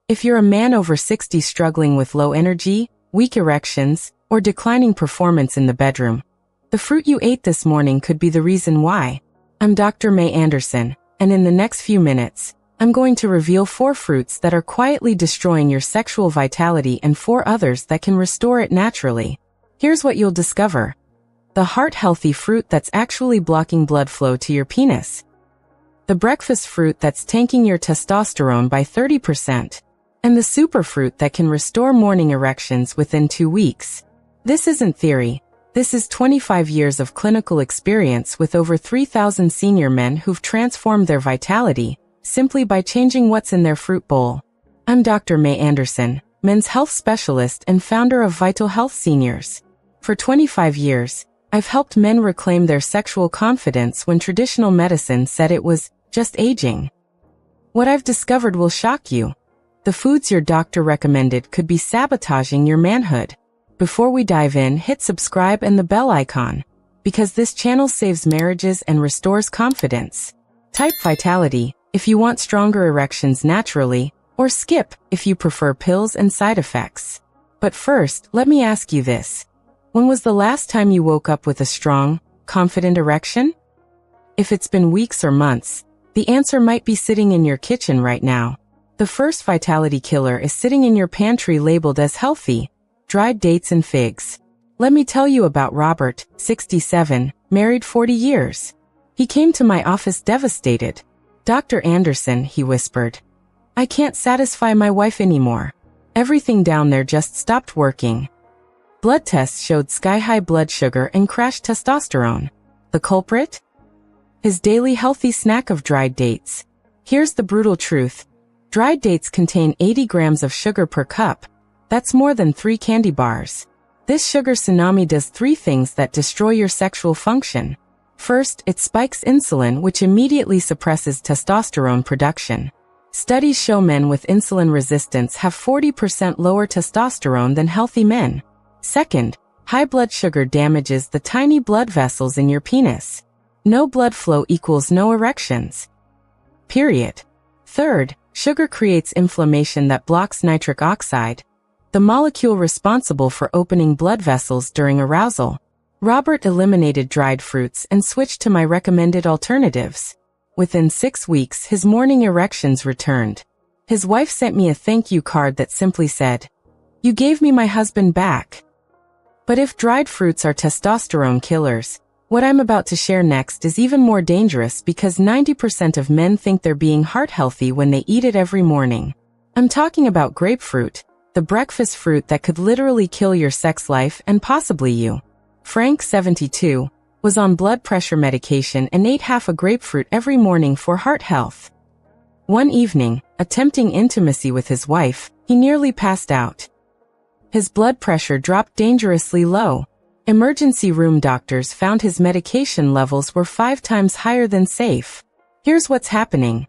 If you're a man over 60 struggling with low energy, weak erections, or declining performance in the bedroom, the fruit you ate this morning could be the reason why. I'm Dr. May Anderson, and in the next few minutes, I'm going to reveal 4 fruits that are quietly destroying your sexual vitality and 4 others that can restore it naturally. Here's what you'll discover. The heart-healthy fruit that's actually blocking blood flow to your penis. The breakfast fruit that's tanking your testosterone by 30%. And the superfruit that can restore morning erections within 2 weeks. This isn't theory. This is 25 years of clinical experience with over 3,000 senior men who've transformed their vitality simply by changing what's in their fruit bowl. I'm Dr. May Anderson, men's health specialist and founder of Vital Health Seniors. For 25 years, I've helped men reclaim their sexual confidence when traditional medicine said it was just aging. What I've discovered will shock you. The foods your doctor recommended could be sabotaging your manhood. Before we dive in, hit subscribe and the bell icon, because this channel saves marriages and restores confidence. Type vitality if you want stronger erections naturally, or skip if you prefer pills and side effects. But first, let me ask you this. When was the last time you woke up with a strong, confident erection? If it's been weeks or months, the answer might be sitting in your kitchen right now. The first vitality killer is sitting in your pantry labeled as healthy, dried dates and figs. Let me tell you about Robert, 67, married 40 years. He came to my office devastated. "Dr. Anderson," he whispered, "I can't satisfy my wife anymore. Everything down there just stopped working." Blood tests showed sky-high blood sugar and crashed testosterone. The culprit? His daily healthy snack of dried dates. Here's the brutal truth. Dried dates contain 80 grams of sugar per cup. That's more than 3 candy bars. This sugar tsunami does 3 things that destroy your sexual function. First, it spikes insulin, which immediately suppresses testosterone production. Studies show men with insulin resistance have 40% lower testosterone than healthy men. Second, high blood sugar damages the tiny blood vessels in your penis. No blood flow equals no erections. Period. Third, sugar creates inflammation that blocks nitric oxide, the molecule responsible for opening blood vessels during arousal. Robert eliminated dried fruits and switched to my recommended alternatives. Within 6 weeks, his morning erections returned. His wife sent me a thank you card that simply said, "You gave me my husband back." But if dried fruits are testosterone killers, what I'm about to share next is even more dangerous because 90% of men think they're being heart healthy when they eat it every morning. I'm talking about grapefruit, the breakfast fruit that could literally kill your sex life and possibly you. Frank, 72, was on blood pressure medication and ate half a grapefruit every morning for heart health. One evening, attempting intimacy with his wife, he nearly passed out. His blood pressure dropped dangerously low. Emergency room doctors found his medication levels were 5 times higher than safe. Here's what's happening.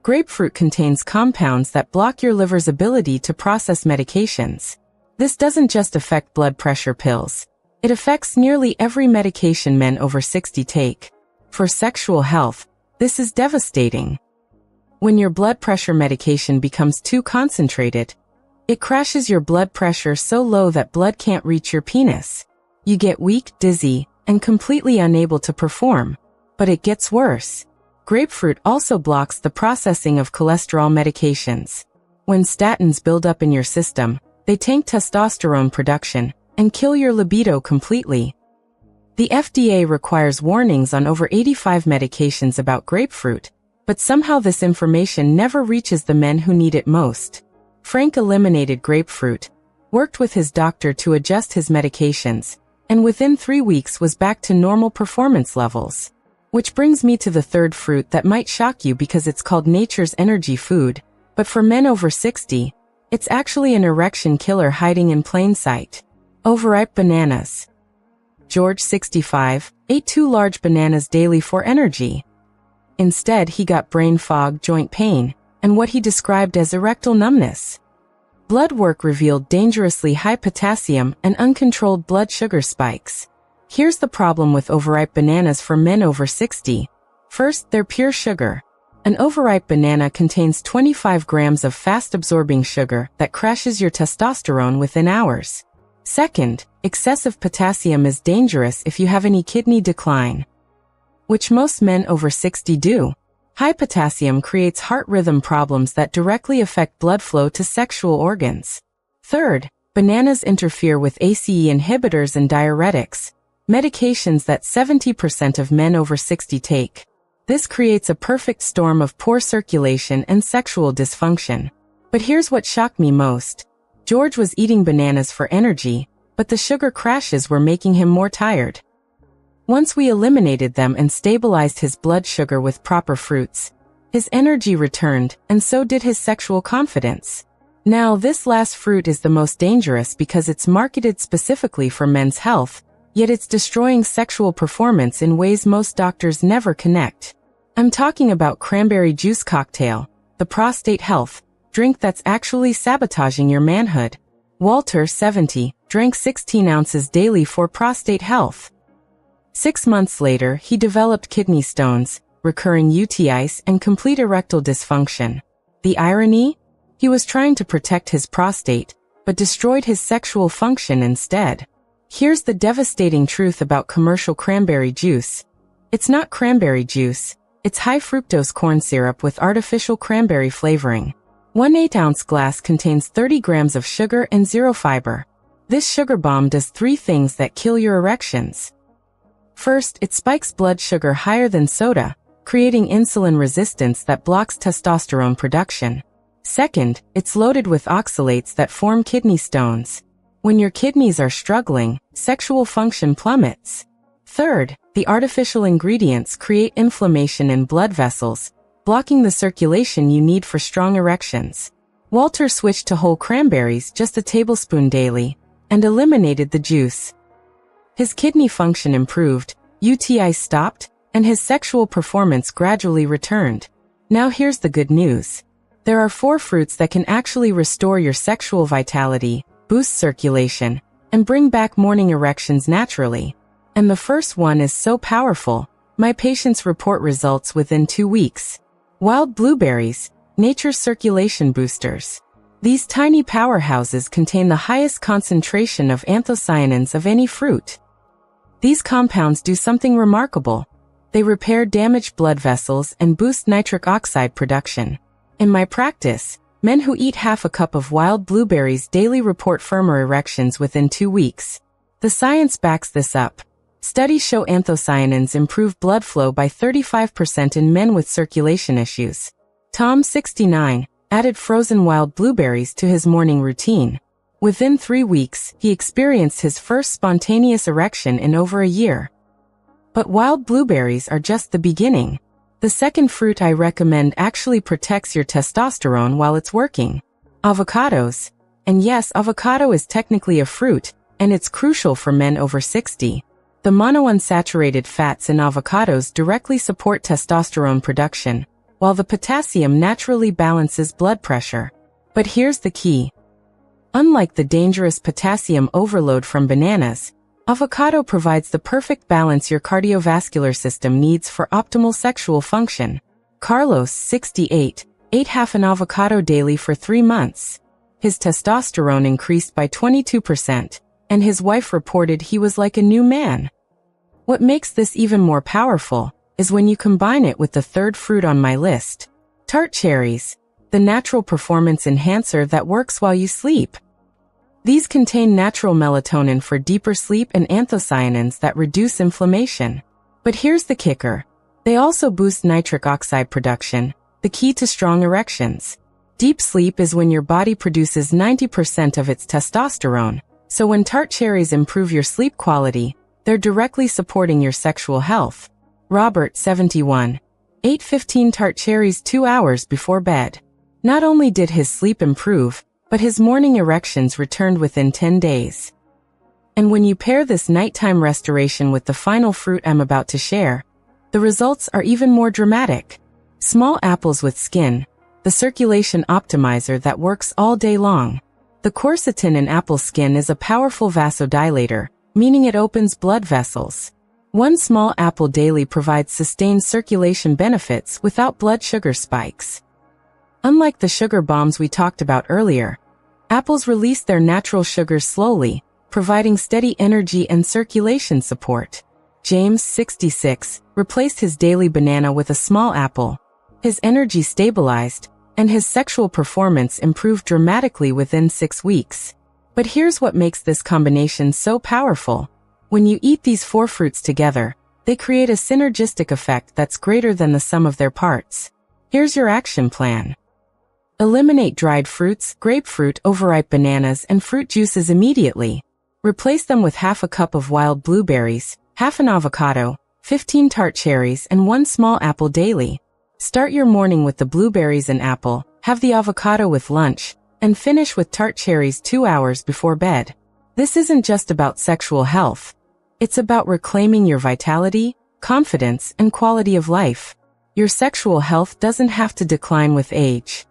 Grapefruit contains compounds that block your liver's ability to process medications. This doesn't just affect blood pressure pills. It affects nearly every medication men over 60 take. For sexual health, this is devastating. When your blood pressure medication becomes too concentrated, it crashes your blood pressure so low that blood can't reach your penis. You get weak, dizzy, and completely unable to perform. But it gets worse. Grapefruit also blocks the processing of cholesterol medications. When statins build up in your system, they tank testosterone production and kill your libido completely. The FDA requires warnings on over 85 medications about grapefruit, but somehow this information never reaches the men who need it most. Frank eliminated grapefruit, worked with his doctor to adjust his medications, and within 3 weeks was back to normal performance levels. Which brings me to the third fruit that might shock you because it's called nature's energy food, but for men over 60, it's actually an erection killer hiding in plain sight. Overripe bananas. George, 65, ate 2 large bananas daily for energy. Instead, he got brain fog, joint pain, and what he described as erectile numbness. Blood work revealed dangerously high potassium and uncontrolled blood sugar spikes. Here's the problem with overripe bananas for men over 60. First, they're pure sugar. An overripe banana contains 25 grams of fast-absorbing sugar that crashes your testosterone within hours. Second, excessive potassium is dangerous if you have any kidney decline, which most men over 60 do. High potassium creates heart rhythm problems that directly affect blood flow to sexual organs. Third, bananas interfere with ACE inhibitors and diuretics, medications that 70% of men over 60 take. This creates a perfect storm of poor circulation and sexual dysfunction. But here's what shocked me most. George was eating bananas for energy, but the sugar crashes were making him more tired. Once we eliminated them and stabilized his blood sugar with proper fruits, his energy returned, and so did his sexual confidence. Now, this last fruit is the most dangerous because it's marketed specifically for men's health, yet it's destroying sexual performance in ways most doctors never connect. I'm talking about cranberry juice cocktail, the prostate health drink that's actually sabotaging your manhood. Walter, 70, drank 16 ounces daily for prostate health. 6 months later, he developed kidney stones, recurring UTIs, and complete erectile dysfunction. The irony? He was trying to protect his prostate, but destroyed his sexual function instead. Here's the devastating truth about commercial cranberry juice. It's not cranberry juice, it's high fructose corn syrup with artificial cranberry flavoring. 1 8-ounce glass contains 30 grams of sugar and 0 fiber. This sugar bomb does 3 things that kill your erections. First, it spikes blood sugar higher than soda, creating insulin resistance that blocks testosterone production. Second, it's loaded with oxalates that form kidney stones. When your kidneys are struggling, sexual function plummets. Third, the artificial ingredients create inflammation in blood vessels, blocking the circulation you need for strong erections. Walter switched to whole cranberries, just a tablespoon daily, and eliminated the juice. His kidney function improved, UTIs stopped, and his sexual performance gradually returned. Now here's the good news. There are 4 fruits that can actually restore your sexual vitality, boost circulation, and bring back morning erections naturally. And the first one is so powerful, my patients report results within 2 weeks. Wild blueberries, nature's circulation boosters. These tiny powerhouses contain the highest concentration of anthocyanins of any fruit. These compounds do something remarkable. They repair damaged blood vessels and boost nitric oxide production. In my practice, men who eat half a cup of wild blueberries daily report firmer erections within 2 weeks. The science backs this up. Studies show anthocyanins improve blood flow by 35% in men with circulation issues. Tom, 69, added frozen wild blueberries to his morning routine. Within 3 weeks, he experienced his first spontaneous erection in over a year. But wild blueberries are just the beginning. The second fruit I recommend actually protects your testosterone while it's working. Avocados. And yes, avocado is technically a fruit, and it's crucial for men over 60. The monounsaturated fats in avocados directly support testosterone production, while the potassium naturally balances blood pressure. But here's the key. Unlike the dangerous potassium overload from bananas, avocado provides the perfect balance your cardiovascular system needs for optimal sexual function. Carlos, 68, ate half an avocado daily for 3 months. His testosterone increased by 22%, and his wife reported he was like a new man. What makes this even more powerful is when you combine it with the third fruit on my list. Tart cherries, the natural performance enhancer that works while you sleep. These contain natural melatonin for deeper sleep and anthocyanins that reduce inflammation. But here's the kicker. They also boost nitric oxide production, the key to strong erections. Deep sleep is when your body produces 90% of its testosterone, so when tart cherries improve your sleep quality, they're directly supporting your sexual health. Robert, 71, ate 15 tart cherries 2 hours before bed. Not only did his sleep improve, but his morning erections returned within 10 days. And when you pair this nighttime restoration with the final fruit I'm about to share, the results are even more dramatic. Small apples with skin, the circulation optimizer that works all day long. The quercetin in apple skin is a powerful vasodilator, meaning it opens blood vessels. One small apple daily provides sustained circulation benefits without blood sugar spikes. Unlike the sugar bombs we talked about earlier, apples release their natural sugars slowly, providing steady energy and circulation support. James, 66, replaced his daily banana with a small apple. His energy stabilized, and his sexual performance improved dramatically within 6 weeks. But here's what makes this combination so powerful. When you eat these 4 fruits together, they create a synergistic effect that's greater than the sum of their parts. Here's your action plan. Eliminate dried fruits, grapefruit, overripe bananas, and fruit juices immediately. Replace them with half a cup of wild blueberries, half an avocado, 15 tart cherries, and 1 small apple daily. Start your morning with the blueberries and apple, have the avocado with lunch, and finish with tart cherries 2 hours before bed. This isn't just about sexual health. It's about reclaiming your vitality, confidence, and quality of life. Your sexual health doesn't have to decline with age.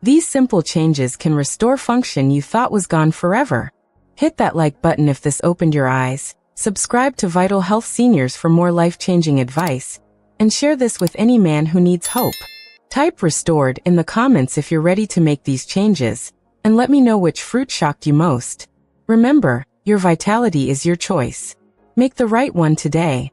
These simple changes can restore function you thought was gone forever. Hit that like button if this opened your eyes, subscribe to Vital Health Seniors for more life-changing advice, and share this with any man who needs hope. Type restored in the comments if you're ready to make these changes, and let me know which fruit shocked you most. Remember, your vitality is your choice. Make the right one today.